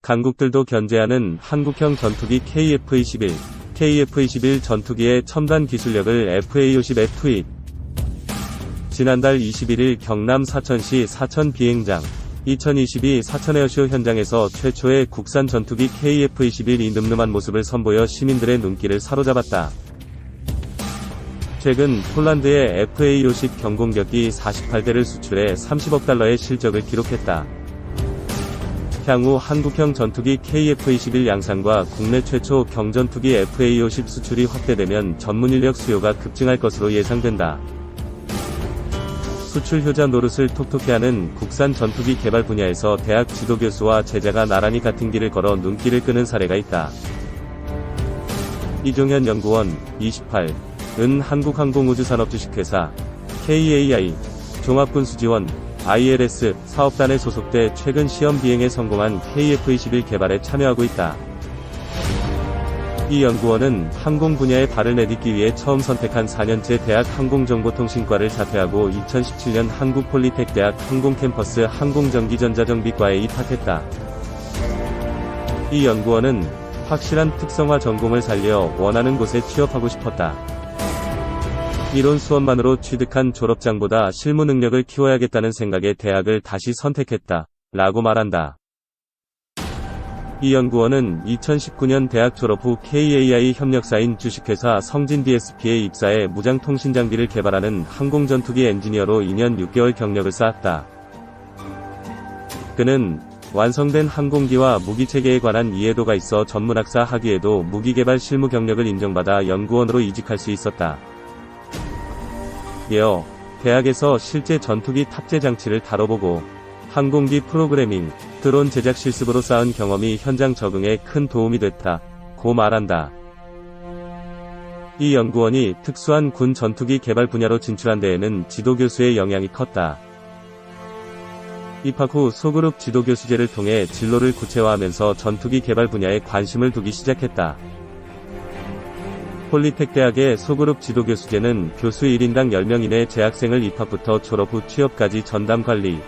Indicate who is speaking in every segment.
Speaker 1: 강국들도 견제하는 한국형 전투기 KF-21. KF-21 전투기의 첨단 기술력을 FA-50에 투입. 지난달 21일 경남 사천시 사천 비행장 2022 사천에어쇼 현장에서 최초의 국산 전투기 KF-21이 늠름한 모습을 선보여 시민들의 눈길을 사로잡았다. 최근 폴란드의 FA-50 경공격기 48대를 수출해 30억 달러의 실적을 기록했다. 향후 한국형 전투기 KF-21 양산과 국내 최초 경전투기 FA-50 수출이 확대되면 전문인력 수요가 급증할 것으로 예상된다. 수출 효자 노릇을 톡톡히 하는 국산 전투기 개발 분야에서 대학 지도교수와 제자가 나란히 같은 길을 걸어 눈길을 끄는 사례가 있다. 이종현 연구원, 28은 한국항공우주산업 주식회사 KAI 종합군수지원 ILS 사업단에 소속돼 최근 시험 비행에 성공한 KF-21 개발에 참여하고 있다. 이 연구원은 항공 분야에 발을 내딛기 위해 처음 선택한 4년제 대학 항공정보통신과를 자퇴하고 2017년 한국폴리텍대학 항공캠퍼스 항공전기전자정비과에 입학했다. 이 연구원은 확실한 특성화 전공을 살려 원하는 곳에 취업하고 싶었다. 이론 수업만으로 취득한 졸업장보다 실무 능력을 키워야겠다는 생각에 대학을 다시 선택했다. 라고 말한다. 이 연구원은 2019년 대학 졸업 후 KAI 협력사인 주식회사 성진 DSP에 입사해 무장통신 장비를 개발하는 항공전투기 엔지니어로 2년 6개월 경력을 쌓았다. 그는 완성된 항공기와 무기체계에 관한 이해도가 있어 전문학사 학위에도 무기개발 실무 경력을 인정받아 연구원으로 이직할 수 있었다. 이어 대학에서 실제 전투기 탑재 장치를 다뤄보고 항공기 프로그래밍, 드론 제작 실습으로 쌓은 경험이 현장 적응에 큰 도움이 됐다. 고 말한다. 이 연구원이 특수한 군 전투기 개발 분야로 진출한 데에는 지도교수의 영향이 컸다. 입학 후 소그룹 지도교수제를 통해 진로를 구체화하면서 전투기 개발 분야에 관심을 두기 시작했다. 폴리텍 대학의 소그룹 지도교수제는 교수 1인당 10명 이내 재학생을 입학부터 졸업 후 취업까지 전담 관리,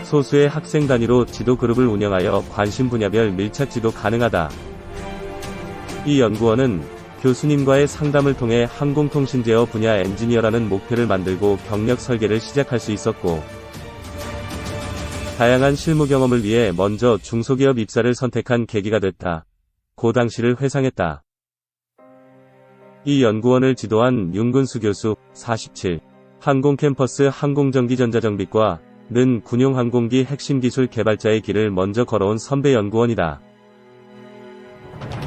Speaker 1: 소수의 학생 단위로 지도 그룹을 운영하여 관심 분야별 밀착 지도 가능하다. 이 연구원은 교수님과의 상담을 통해 항공통신 제어 분야 엔지니어라는 목표를 만들고 경력 설계를 시작할 수 있었고, 다양한 실무 경험을 위해 먼저 중소기업 입사를 선택한 계기가 됐다. 고 당시를 회상했다. 이 연구원을 지도한 윤근수 교수, 47, 항공캠퍼스 항공전기전자정비과 는 군용항공기 핵심 기술 개발자의 길을 먼저 걸어온 선배 연구원이다.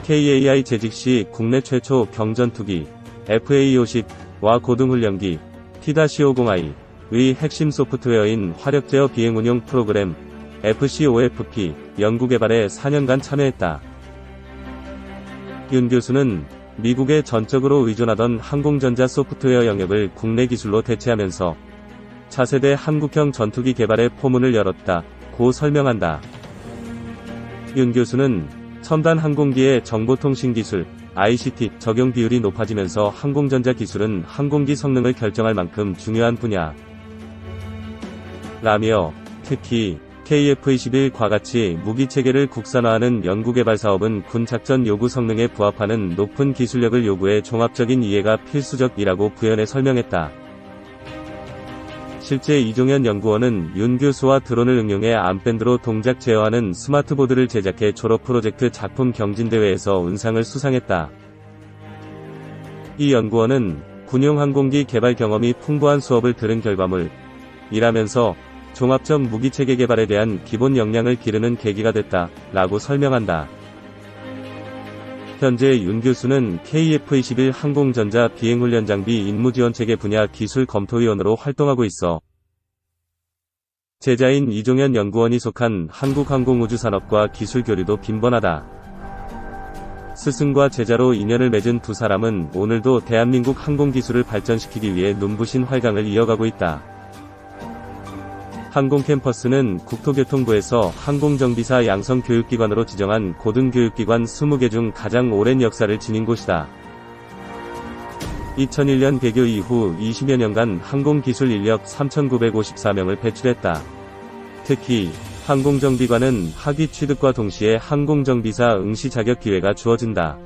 Speaker 1: KAI 재직 시 국내 최초 경전투기 FA-50와 고등훈련기 T-50I의 핵심 소프트웨어인 화력제어 비행운용 프로그램 FCOFP 연구개발에 4년간 참여했다. 윤 교수는 미국에 전적으로 의존하던 항공전자 소프트웨어 영역을 국내 기술로 대체하면서 차세대 한국형 전투기 개발의 포문을 열었다. 고 설명한다. 윤 교수는 첨단 항공기의 정보통신 기술 ICT 적용 비율이 높아지면서 항공전자 기술은 항공기 성능을 결정할 만큼 중요한 분야 라며 특히 KF-21과 같이 무기체계를 국산화하는 연구개발 사업은 군 작전 요구 성능에 부합하는 높은 기술력을 요구해 종합적인 이해가 필수적이라고 부연해 설명했다. 실제 이종현 연구원은 윤 교수와 드론을 응용해 암밴드로 동작 제어하는 스마트보드를 제작해 졸업 프로젝트 작품 경진대회에서 은상을 수상했다. 이 연구원은 군용항공기 개발 경험이 풍부한 수업을 들은 결과물이라면서 종합적 무기체계 개발에 대한 기본 역량을 기르는 계기가 됐다. 라고 설명한다. 현재 윤 교수는 KF-21 항공전자 비행훈련장비 임무지원체계 분야 기술검토위원으로 활동하고 있어 제자인 이종현 연구원이 속한 한국항공우주산업과 기술교류도 빈번하다. 스승과 제자로 인연을 맺은 두 사람은 오늘도 대한민국 항공기술을 발전시키기 위해 눈부신 활강을 이어가고 있다. 항공캠퍼스는 국토교통부에서 항공정비사 양성교육기관으로 지정한 고등교육기관 20개 중 가장 오랜 역사를 지닌 곳이다. 2001년 개교 이후 20여 년간 항공기술 인력 3,954명을 배출했다. 특히 항공정비관은 학위 취득과 동시에 항공정비사 응시 자격 기회가 주어진다.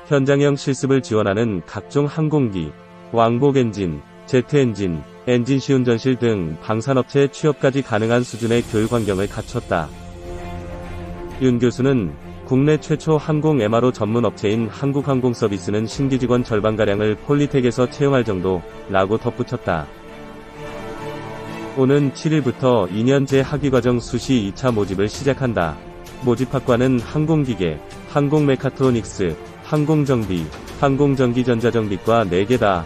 Speaker 1: 현장형 실습을 지원하는 각종 항공기, 왕복 엔진, 제트 엔진, 엔진 시운전실 등 방산업체 취업까지 가능한 수준의 교육 환경을 갖췄다. 윤 교수는 국내 최초 항공 MRO 전문 업체인 한국항공서비스는 신규 직원 절반가량을 폴리텍에서 채용할 정도라고 덧붙였다. 오는 7일부터 2년제 학위과정 수시 2차 모집을 시작한다. 모집학과는 항공기계, 항공메카트로닉스, 항공정비, 항공전기전자정비과 4개다.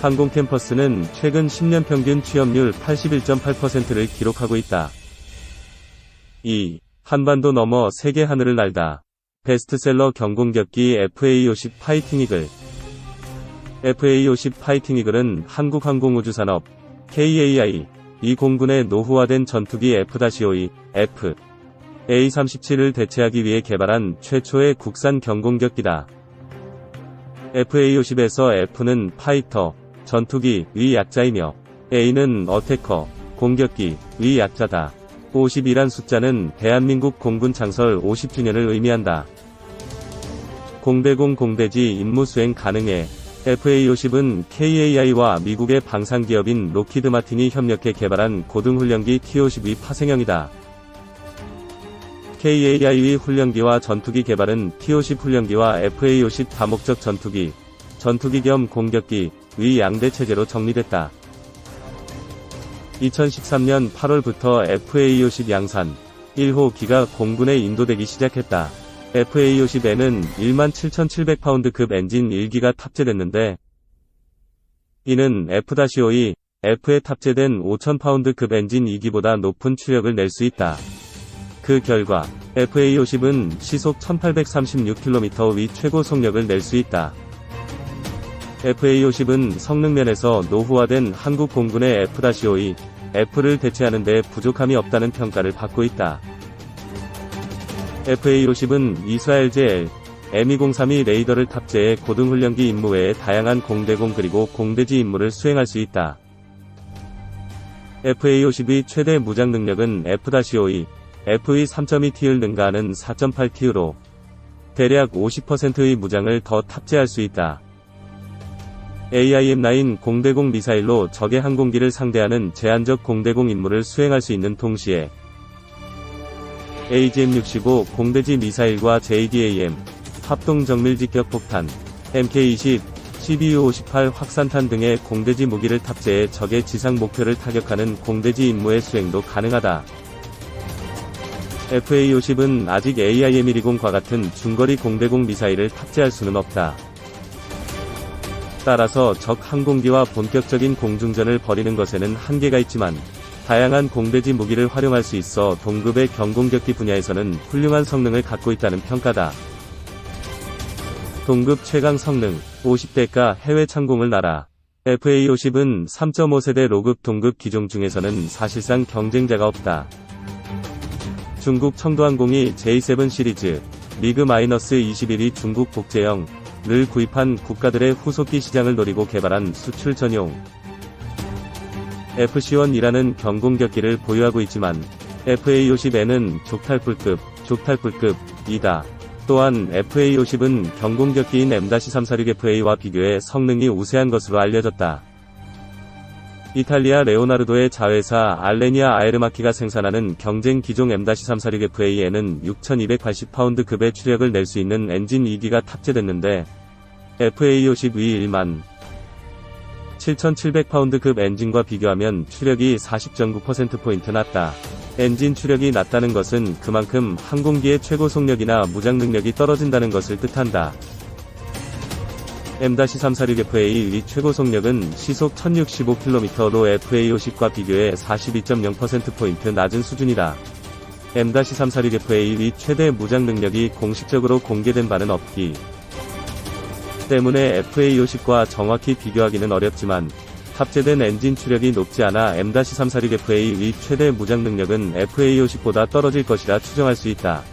Speaker 1: 항공캠퍼스는 최근 10년 평균 취업률 81.8%를 기록하고 있다. 2. 한반도 넘어 세계 하늘을 날다. 베스트셀러 경공격기 FA50 파이팅 이글. FA50 파이팅 이글은 한국항공우주산업, KAI, 이 공군의 노후화된 전투기 F-52, F, A-37을 대체하기 위해 개발한 최초의 국산 경공격기다. FA50에서 F는 파이터, 전투기의 약자이며 A는 어태커, 공격기의 약자다. 50이란 숫자는 대한민국 공군 창설 50주년을 의미한다. 공대공 공대지 임무 수행 가능해. FA50은 KAI와 미국의 방산기업인 록히드 마틴이 협력해 개발한 고등훈련기 T-52 파생형이다. KAI의 훈련기와 전투기 개발은 T-50 훈련기와 FA-50 다목적 전투기, 전투기 겸 공격기의 양대 체제로 정리됐다. 2013년 8월부터 FA-50 양산 1호기가 공군에 인도되기 시작했다. FA-50에는 17,700파운드급 엔진 1기가 탑재됐는데, 이는 F-52, F에 탑재된 5,000파운드급 엔진 2기보다 높은 추력을 낼 수 있다. 그 결과 FA-50은 시속 1836km의 최고 속력을 낼 수 있다. FA-50은 성능면에서 노후화된 한국 공군의 F-52, F를 대체하는 데 부족함이 없다는 평가를 받고 있다. FA-50은 이스라엘 M203이 레이더를 탑재해 고등훈련기 임무 외에 다양한 공대공 그리고 공대지 임무를 수행할 수 있다. FA-50의 최대 무장 능력은 F-52, F의 3.2T를 능가하는 4.8T로 대략 50%의 무장을 더 탑재할 수 있다. AIM-9 공대공 미사일로 적의 항공기를 상대하는 제한적 공대공 임무를 수행할 수 있는 동시에 AGM-65 공대지 미사일과 JDAM, 합동정밀직격폭탄, MK-20, CBU-58 확산탄 등의 공대지 무기를 탑재해 적의 지상 목표를 타격하는 공대지 임무의 수행도 가능하다. FA-50은 아직 AIM-120과 같은 중거리 공대공 미사일을 탑재할 수는 없다. 따라서 적 항공기와 본격적인 공중전을 벌이는 것에는 한계가 있지만, 다양한 공대지 무기를 활용할 수 있어 동급의 경공격기 분야에서는 훌륭한 성능을 갖고 있다는 평가다. 동급 최강 성능, 50대가 해외 창공을 날아. FA-50은 3.5세대 로급 동급 기종 중에서는 사실상 경쟁자가 없다. 중국 청도항공이 J7 시리즈, 미그-21이 중국 복제형을 구입한 국가들의 후속기 시장을 노리고 개발한 수출 전용 FC-1이라는 경공격기를 보유하고 있지만, FA-50N은 족탈불급이다. 또한 FA-50은 경공격기인 M-346FA와 비교해 성능이 우세한 것으로 알려졌다. 이탈리아 레오나르도의 자회사 알레니아 아에르마키가 생산하는 경쟁 기종 M-346FA에는 6,280파운드급의 추력을 낼 수 있는 엔진 2기가 탑재됐는데, FA-50의 17,700파운드급 엔진과 비교하면 추력이 40.9%포인트 낮다. 엔진 추력이 낮다는 것은 그만큼 항공기의 최고 속력이나 무장 능력이 떨어진다는 것을 뜻한다. M-346FA의 최고 속력은 시속 1065km로 FA-50과 비교해 42.0%포인트 낮은 수준이다. M-346FA의 최대 무장 능력이 공식적으로 공개된 바는 없기 때문에 FA-50과 정확히 비교하기는 어렵지만, 탑재된 엔진 추력이 높지 않아 M-346FA의 최대 무장 능력은 FA-50보다 떨어질 것이라 추정할 수 있다.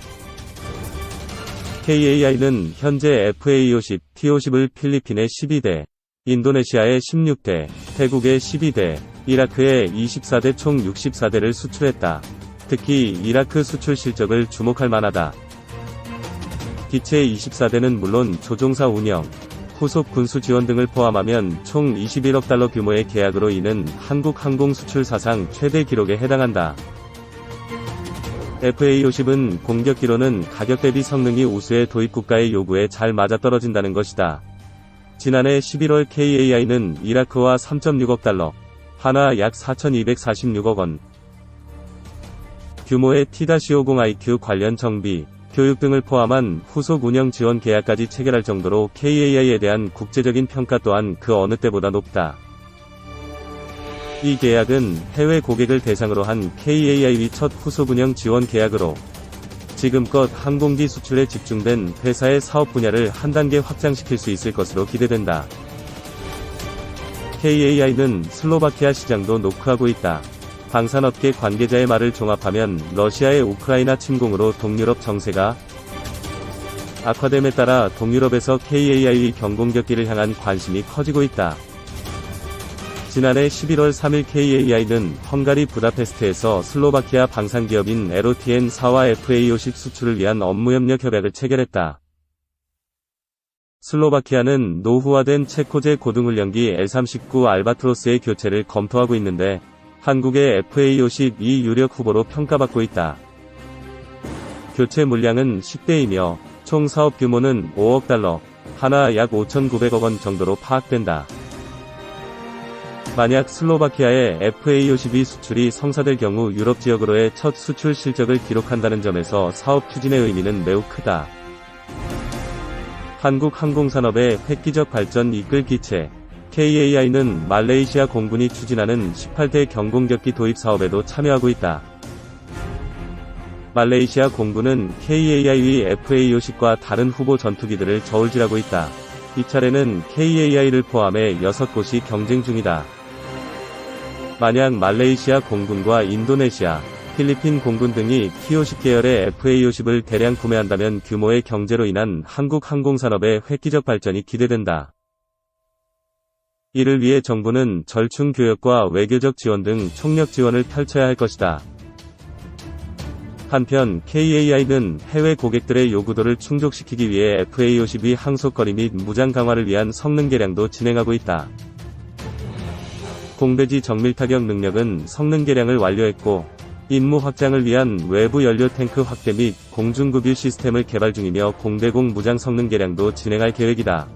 Speaker 1: KAI는 현재 FA-50, T-50을 필리핀에 12대, 인도네시아에 16대, 태국에 12대, 이라크에 24대 총 64대를 수출했다. 특히 이라크 수출 실적을 주목할 만하다. 기체 24대는 물론 조종사 운영, 후속 군수 지원 등을 포함하면 총 21억 달러 규모의 계약으로 이는 한국 항공 수출 사상 최대 기록에 해당한다. FA-50은 공격기로는 가격 대비 성능이 우수해 도입 국가의 요구에 잘 맞아떨어진다는 것이다. 지난해 11월 KAI는 이라크와 3.6억 달러, 하나 약 4,246억 원 규모의 T-50IQ 관련 정비, 교육 등을 포함한 후속 운영 지원 계약까지 체결할 정도로 KAI에 대한 국제적인 평가 또한 그 어느 때보다 높다. 이 계약은 해외 고객을 대상으로 한 KAI의 첫 후속 운영 지원 계약으로 지금껏 항공기 수출에 집중된 회사의 사업 분야를 한 단계 확장시킬 수 있을 것으로 기대된다. KAI는 슬로바키아 시장도 노크하고 있다. 방산업계 관계자의 말을 종합하면 러시아의 우크라이나 침공으로 동유럽 정세가 악화됨에 따라 동유럽에서 KAI의 경공격기를 향한 관심이 커지고 있다. 지난해 11월 3일 KAI는 헝가리 부다페스트에서 슬로바키아 방산기업인 LOTN4와 FA-50 수출을 위한 업무협력 협약을 체결했다. 슬로바키아는 노후화된 체코제 고등훈련기 L-39 알바트로스의 교체를 검토하고 있는데 한국의 FA-50이 유력 후보로 평가받고 있다. 교체 물량은 10대이며 총 사업 규모는 5억 달러, 하나 약 5,900억 원 정도로 파악된다. 만약 슬로바키아의 FA-52 수출이 성사될 경우 유럽 지역으로의 첫 수출 실적을 기록한다는 점에서 사업 추진의 의미는 매우 크다. 한국 항공산업의 획기적 발전 이끌 기체 KAI는 말레이시아 공군이 추진하는 18대 경공격기 도입 사업에도 참여하고 있다. 말레이시아 공군은 KAI의 FA-50과 다른 후보 전투기들을 저울질하고 있다. 이 차례는 KAI를 포함해 6곳이 경쟁 중이다. 만약 말레이시아 공군과 인도네시아, 필리핀 공군 등이 T-50 계열의 FA-50을 대량 구매한다면 규모의 경제로 인한 한국 항공산업의 획기적 발전이 기대된다. 이를 위해 정부는 절충 교역과 외교적 지원 등 총력 지원을 펼쳐야 할 것이다. 한편 KAI는 해외 고객들의 요구도를 충족시키기 위해 FA-52 항속거리 및 무장 강화를 위한 성능 개량도 진행하고 있다. 공대지 정밀 타격 능력은 성능 개량을 완료했고 임무 확장을 위한 외부 연료 탱크 확대 및 공중급유 시스템을 개발 중이며 공대공 무장 성능 개량도 진행할 계획이다.